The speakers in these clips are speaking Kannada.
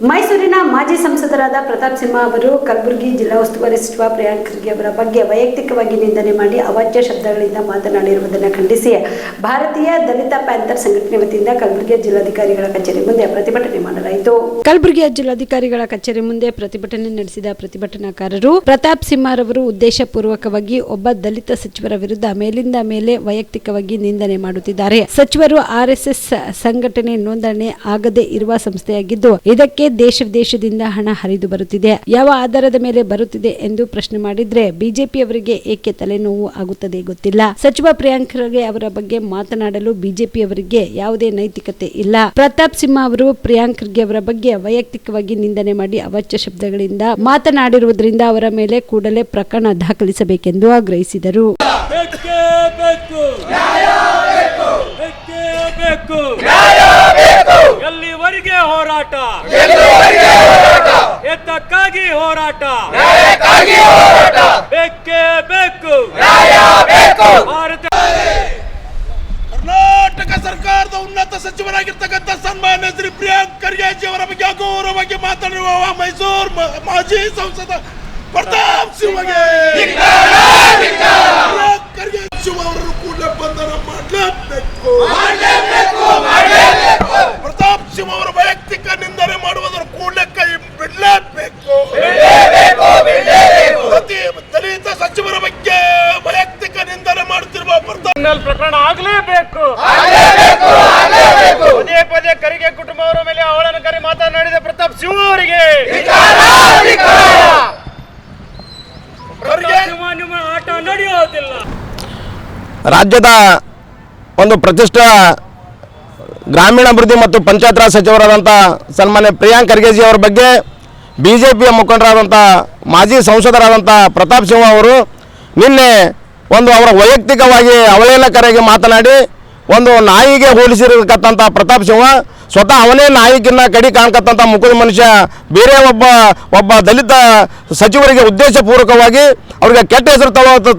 ಮೈಸೂರಿನ ಮಾಜಿ ಸಂಸದರಾದ ಪ್ರತಾಪ್ ಸಿಂಹ ಅವರು ಕಲಬುರಗಿ ಜಿಲ್ಲಾ ಉಸ್ತುವಾರಿ ಸಚಿವ ಪ್ರಿಯಾಂಕ್ ಖರ್ಗೆ ಅವರ ಬಗ್ಗೆ ವೈಯಕ್ತಿಕವಾಗಿ ನಿಂದನೆ ಮಾಡಿ ಅವಾಚ್ಯ ಶಬ್ದಗಳಿಂದ ಮಾತನಾಡಿರುವುದನ್ನು ಖಂಡಿಸಿ ಭಾರತೀಯ ದಲಿತ ಪ್ಯಾಂಥರ್ ಸಂಘಟನೆ ವತಿಯಿಂದ ಕಲಬುರಗಿಯ ಜಿಲ್ಲಾಧಿಕಾರಿಗಳ ಕಚೇರಿ ಮುಂದೆ ಪ್ರತಿಭಟನೆ ಮಾಡಲಾಯಿತು. ಕಲಬುರಗಿಯ ಜಿಲ್ಲಾಧಿಕಾರಿಗಳ ಕಚೇರಿ ಮುಂದೆ ಪ್ರತಿಭಟನೆ ನಡೆಸಿದ ಪ್ರತಿಭಟನಾಕಾರರು ಪ್ರತಾಪ್ ಸಿಂಹ ರವರು ಉದ್ದೇಶಪೂರ್ವಕವಾಗಿ ಒಬ್ಬ ದಲಿತ ಸಚಿವರ ವಿರುದ್ಧ ಮೇಲಿಂದ ಮೇಲೆ ವೈಯಕ್ತಿಕವಾಗಿ ನಿಂದನೆ ಮಾಡುತ್ತಿದ್ದಾರೆ. ಸಚಿವರು ಆರ್ಎಸ್ಎಸ್ ಸಂಘಟನೆ ನೋಂದಣಿ ಆಗದೇ ಇರುವ ಸಂಸ್ಥೆಯಾಗಿದ್ದು ಇದಕ್ಕೆ ದೇಶ ವಿದೇಶದಿಂದ ಹಣ ಹರಿದು ಬರುತ್ತಿದೆ. ಯಾವ ಆಧಾರದ ಮೇಲೆ ಬರುತ್ತಿದೆ ಎಂದು ಪ್ರಶ್ನೆ ಮಾಡಿದ್ರೆ ಬಿಜೆಪಿಯವರಿಗೆ ಏಕೆ ತಲೆನೋವು ಆಗುತ್ತದೆ ಗೊತ್ತಿಲ್ಲ. ಸಚಿವ ಪ್ರಿಯಾಂಕ್ ಖರ್ಗೆ ಅವರ ಬಗ್ಗೆ ಮಾತನಾಡಲು ಬಿಜೆಪಿಯವರಿಗೆ ಯಾವುದೇ ನೈತಿಕತೆ ಇಲ್ಲ. ಪ್ರತಾಪ್ ಸಿಂಹ ಅವರು ಪ್ರಿಯಾಂಕ್ ಖರ್ಗೆ ಅವರ ಬಗ್ಗೆ ವೈಯಕ್ತಿಕವಾಗಿ ನಿಂದನೆ ಮಾಡಿ ಅವಾಚ್ಯ ಶಬ್ದಗಳಿಂದ ಮಾತನಾಡಿರುವುದರಿಂದ ಅವರ ಮೇಲೆ ಕೂಡಲೇ ಪ್ರಕರಣ ದಾಖಲಿಸಬೇಕೆಂದು ಆಗ್ರಹಿಸಿದರು. ಎಲ್ಲಿವರೆಗೆ ಹೋರಾಟ, ಎತ್ತಕ್ಕಾಗಿ ಹೋರಾಟ, ಬೇಕೇ ಬೇಕು. ಕರ್ನಾಟಕ ಸರ್ಕಾರದ ಉನ್ನತ ಸಚಿವರಾಗಿರ್ತಕ್ಕಂಥ ಸನ್ಮಾನ್ಯ ಶ್ರೀ ಪ್ರಿಯಾಂಕ್ ಖರ್ಗೆ ಅವರ ಬಗ್ಗೆ ಅಗೌರವವಾಗಿ ಮಾತನಾಡುವ ಮೈಸೂರು ಮಾಜಿ ಸಂಸದ ಪ್ರತಾಪ್ ಸಿಂಹಗೆ ಖರ್ಗೆ ಅವರನ್ನು ಕೂಡಲೇ ಬಂಧನ ಮಾಡಲೇಬೇಕು. ಪ್ರತಾಪ್ ಸಿಂಹ ಅವರ ವೈಯಕ್ತಿಕ ನಿಂದನೆ ಮಾಡುವುದರ ಕೂಡಲೇ ಕೈ ಬಿಡಲೇಬೇಕು. ಪ್ರತಿ ದಲಿತ ಸಚಿವರ ಬಗ್ಗೆ ವೈಯಕ್ತಿಕ ನಿಂದನೆ ಮಾಡುತ್ತಿರುವ ಪ್ರಕರಣ ಆಗಲೇಬೇಕು. ಪದೇ ಪದೇ ಖರ್ಗೆ ಕುಟುಂಬ ಅವರ ಮೇಲೆ ಅವಹೇಳನಕಾರಿ ಮಾತನಾಡಿದ ಪ್ರತಾಪ್ ಸಿಂಹ ಅವರಿಗೆ ನಿಮ್ಮ ಆಟ ನಡೆಯುವುದಿಲ್ಲ. ರಾಜ್ಯದ ಒಂದು ಪ್ರತಿಷ್ಠಿತ ಗ್ರಾಮೀಣಾಭಿವೃದ್ಧಿ ಮತ್ತು ಪಂಚಾಯತ್ ರಾಜ್ ಸಚಿವರಾದಂಥ ಸನ್ಮಾನ್ಯ ಪ್ರಿಯಾಂಕ್ ಖರ್ಗೆ ಅವರ ಬಗ್ಗೆ ಬಿಜೆಪಿಯ ಮುಖಂಡರಾದಂಥ ಮಾಜಿ ಸಂಸದರಾದಂಥ ಪ್ರತಾಪ್ ಸಿಂಹ ಅವರು ನಿನ್ನೆ ಒಂದು ಅವರ ವೈಯಕ್ತಿಕವಾಗಿ ಅವಹೇಳನಕಾರಿಯಾಗಿ ಮಾತನಾಡಿ ಒಂದು ನಾಯಿಗೆ ಹೋಲಿಸಿರತಕ್ಕಂಥ ಪ್ರತಾಪ್ ಸಿಂಹ ಸ್ವತಃ ಅವನೇ ನಾಯಿಗಿನ್ನ ಕಡಿ ಕಾಣ್ಕತ್ತಂಥ ಮುಖದ ಮನುಷ್ಯ ಬೇರೆ ಒಬ್ಬ ದಲಿತ ಸಚಿವರಿಗೆ ಉದ್ದೇಶಪೂರ್ವಕವಾಗಿ ಅವರಿಗೆ ಕೆಟ್ಟ ಹೆಸರು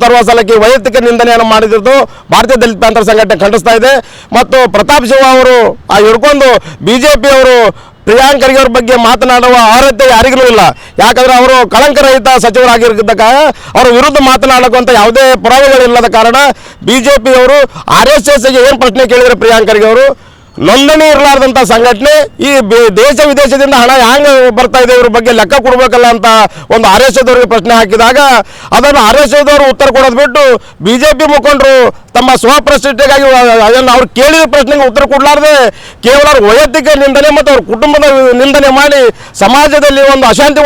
ತರುವ ಸಲಕ್ಕೆ ವೈಯಕ್ತಿಕ ನಿಂದನೆಯನ್ನು ಮಾಡಿದ್ದು ಭಾರತೀಯ ದಲಿತ ಪ್ಯಾಂಥರ್ ಸಂಘಟನೆ ಖಂಡಿಸ್ತಾ ಇದೆ. ಮತ್ತು ಪ್ರತಾಪ್ ಸಿಂಹ ಅವರು ಹಿಡ್ಕೊಂಡು ಬಿಜೆಪಿಯವರು ಪ್ರಿಯಾಂಕ್ ಖರ್ಗೆ ಅವ್ರ ಬಗ್ಗೆ ಮಾತನಾಡುವ ಅರ್ಹತೆ ಯಾರಿಗೂ ಇಲ್ಲ. ಯಾಕಂದರೆ ಅವರು ಕಳಂಕರಹಿತ ಸಚಿವರಾಗಿರ್ತಕ್ಕ ಅವರ ವಿರುದ್ಧ ಮಾತನಾಡುವಂಥ ಯಾವುದೇ ಪುರಾವೆಗಳಿಲ್ಲದ ಕಾರಣ ಬಿಜೆಪಿಯವರು RSSಗೆ ಏನು ಪ್ರಶ್ನೆ ಕೇಳಿದರೆ ಪ್ರಿಯಾಂಕ್ ಖರ್ಗೆ ಅವರು ನೋಂದಣಿ ಇರಲಾರ್ದಂಥ ಸಂಘಟನೆ ಈ ದೇಶ ವಿದೇಶದಿಂದ ಹಣ ಹ್ಯಾಂಗೆ ಬರ್ತಾ ಇದೆ ಇವ್ರ ಬಗ್ಗೆ ಲೆಕ್ಕ ಕೊಡಬೇಕಲ್ಲ ಅಂತ ಒಂದು RSSದವ್ರಿಗೆ ಪ್ರಶ್ನೆ ಹಾಕಿದಾಗ ಅದನ್ನು RSSದವರು ಉತ್ತರ ಕೊಡೋದು ಬಿಟ್ಟು ಬಿಜೆಪಿ ಮುಖಂಡರು ತಮ್ಮ ಸ್ವಪ್ರತಿಷ್ಠೆಗಾಗಿ ಅದನ್ನು ಅವ್ರು ಕೇಳಿದ ಪ್ರಶ್ನೆಗೆ ಉತ್ತರ ಕೊಡಲಾರ್ದೆ ಕೇವಲ ಅವ್ರ ವೈಯಕ್ತಿಕ ನಿಂದನೆ ಮತ್ತು ಅವ್ರ ಕುಟುಂಬದ ನಿಂದನೆ ಮಾಡಿ ಸಮಾಜದಲ್ಲಿ ಒಂದು ಅಶಾಂತಿ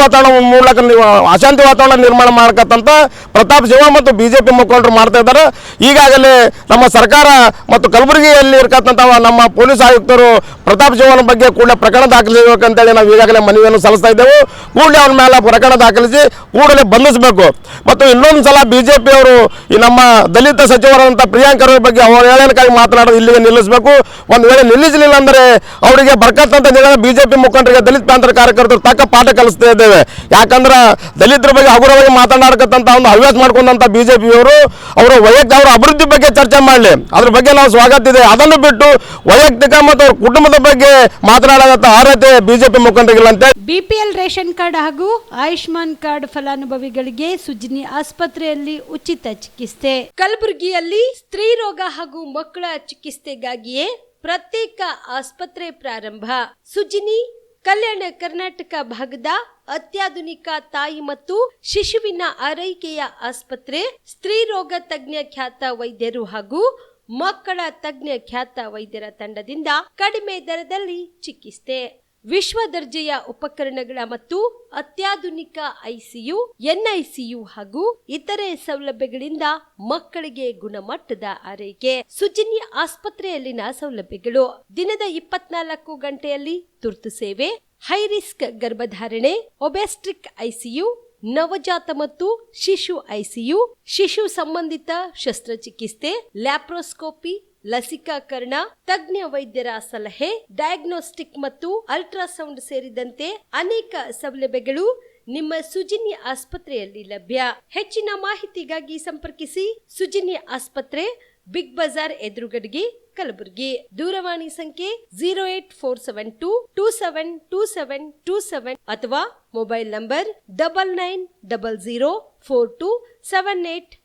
ವಾತಾವರಣ ನಿರ್ಮಾಣ ಮಾಡಕತ್ತಂತ ಪ್ರತಾಪ್ ಸಿಂಹ ಮತ್ತು ಬಿಜೆಪಿ ಮುಖಂಡರು ಮಾಡ್ತಾ ಇದ್ದಾರೆ. ಈಗಾಗಲೇ ನಮ್ಮ ಸರ್ಕಾರ ಮತ್ತು ಕಲಬುರಗಿಯಲ್ಲಿ ಇರತಕ್ಕಂಥ ನಮ್ಮ ಪೊಲೀಸ್ ಆಯುಕ್ತರು ಪ್ರತಾಪ್ ಸಿಂಹನ ಬಗ್ಗೆ ಕೂಡಲೇ ಪ್ರಕರಣ ದಾಖಲಿಸಬೇಕಂತೇಳಿ ನಾವು ಈಗಾಗಲೇ ಮನವಿಯನ್ನು ಸಲ್ಲಿಸ್ತಾ ಇದ್ದೆವು. ಕೂಡಲೇ ಅವನ ಮೇಲೆ ಪ್ರಕರಣ ದಾಖಲಿಸಿ ಕೂಡಲೇ ಬಂಧಿಸಬೇಕು. ಮತ್ತು ಇನ್ನೊಂದು ಸಲ ಬಿಜೆಪಿಯವರು ಈ ನಮ್ಮ ದಲಿತ ಸಚಿವರಾದಂಥ ಪ್ರಿಯಾಂಕ್ ಖರ್ಗೆ ಬಗ್ಗೆ ಅವಹೇಳನಕಾರಿ ಮಾತನಾಡೋದು ಇಲ್ಲಿಗೆ ನಿಲ್ಲಿಸಬೇಕು. ಒಂದು ವೇಳೆ ನಿಲ್ಲಿಸಲಿಲ್ಲ ಅಂದರೆ ಅವರಿಗೆ ಬರ್ತಕ್ಕಂಥ ಬಿಜೆಪಿ ಮುಖಂಡರಿಗೆ ದಲಿತ ಪ್ಯಾಂಥರ್ ಕಾರ್ಯಕರ್ತರು ತಕ್ಕ ಪಾಠ ಕಲಿಸ್ತಾ ಇದ್ದೇವೆ. ಯಾಕಂದ್ರೆ ದಲಿತರ ಬಗ್ಗೆ ಹಗುರವಾಗಿ ಮಾತನಾಡಕತ್ತಂತ ಒಂದು ಹವ್ಯಾಸ ಮಾಡ್ಕೊಂಡಂಥ ಬಿಜೆಪಿಯವರು ಅವರ ಅವರ ಅಭಿವೃದ್ಧಿ ಬಗ್ಗೆ ಚರ್ಚೆ ಮಾಡಲಿ, ಅದ್ರ ಬಗ್ಗೆ ನಾವು ಸ್ವಾಗತ ಇದೆ. ಅದನ್ನು ಬಿಟ್ಟು ವೈಯಕ್ತಿಕ ಮತ್ತು ಅವ್ರ ಕುಟುಂಬದ ಬಗ್ಗೆ ಮಾತನಾಡೋದಂತ ಅರ್ಹತೆ ಬಿಜೆಪಿ ಮುಖಂಡರಿಗಿಲ್ಲ ಅಂತ. ಬಿಪಿಎಲ್ ರೇಷನ್ ಕಾರ್ಡ್ ಹಾಗೂ ಆಯುಷ್ಮಾನ್ ಕಾರ್ಡ್ ಫಲಾನುಭವಿಗಳಿಗೆ ಸುಜಿನಿ ಆಸ್ಪತ್ರೆಯಲ್ಲಿ ಉಚಿತ ಚಿಕಿತ್ಸೆ. ಕಲಬುರಗಿಯಲ್ಲಿ ಸ್ತ್ರೀ ರೋಗ ಹಾಗೂ ಮಕ್ಕಳ ಚಿಕಿತ್ಸೆಗಾಗಿಯೇ ಪ್ರತ್ಯೇಕ ಆಸ್ಪತ್ರೆ ಪ್ರಾರಂಭ. ಸುಜಿನಿ ಕಲ್ಯಾಣ ಕರ್ನಾಟಕ ಭಾಗದ ಅತ್ಯಾಧುನಿಕ ತಾಯಿ ಮತ್ತು ಶಿಶುವಿನ ಆರೈಕೆಯ ಆಸ್ಪತ್ರೆ. ಸ್ತ್ರೀ ರೋಗ ತಜ್ಞ ಖ್ಯಾತ ವೈದ್ಯರು ಹಾಗೂ ಮಕ್ಕಳ ತಜ್ಞ ಖ್ಯಾತ ವೈದ್ಯರ ತಂಡದಿಂದ ಕಡಿಮೆ ದರದಲ್ಲಿ ಚಿಕಿತ್ಸೆ, ವಿಶ್ವ ದರ್ಜೆಯ ಉಪಕರಣಗಳ ಮತ್ತು ಅತ್ಯಾಧುನಿಕ ICU, NICU ಹಾಗೂ ಇತರೆ ಸೌಲಭ್ಯಗಳಿಂದ ಮಕ್ಕಳಿಗೆ ಗುಣಮಟ್ಟದ ಆರೈಕೆ. ಸುಜಿನಿ ಆಸ್ಪತ್ರೆಯಲ್ಲಿನ ಸೌಲಭ್ಯಗಳು: ದಿನದ 24 ಗಂಟೆಯಲ್ಲಿ ತುರ್ತು ಸೇವೆ, ಹೈ ರಿಸ್ಕ್ ಗರ್ಭಧಾರಣೆ, ಒಬೆಸ್ಟ್ರಿಕ್ ICU, ನವಜಾತ ಮತ್ತು ಶಿಶು ICU, ಶಿಶು ಸಂಬಂಧಿತ ಶಸ್ತ್ರಚಿಕಿತ್ಸೆ, ಲ್ಯಾಪ್ರೋಸ್ಕೋಪಿ, ಲಸಿಕಾಕರಣ, ತಜ್ಞ ವೈದ್ಯರ ಸಲಹೆ, ಡಯಾಗ್ನೋಸ್ಟಿಕ್ ಮತ್ತು ಅಲ್ಟ್ರಾಸೌಂಡ್ ಸೇರಿದಂತೆ ಅನೇಕ ಸೌಲಭ್ಯಗಳು ನಿಮ್ಮ ಸುಜಿನಿ ಆಸ್ಪತ್ರೆಯಲ್ಲಿ ಲಭ್ಯ. ಹೆಚ್ಚಿನ ಮಾಹಿತಿಗಾಗಿ ಸಂಪರ್ಕಿಸಿ ಸುಜಿನಿ ಆಸ್ಪತ್ರೆ, ಬಿಗ್ ಬಜಾರ್ ಎದುರುಗಡೆಗೆ ಕಲಬುರಗಿ. ದೂರವಾಣಿ ಸಂಖ್ಯೆ 08472272727 ಅಥವಾ ಮೊಬೈಲ್ ನಂಬರ್ 9900427814.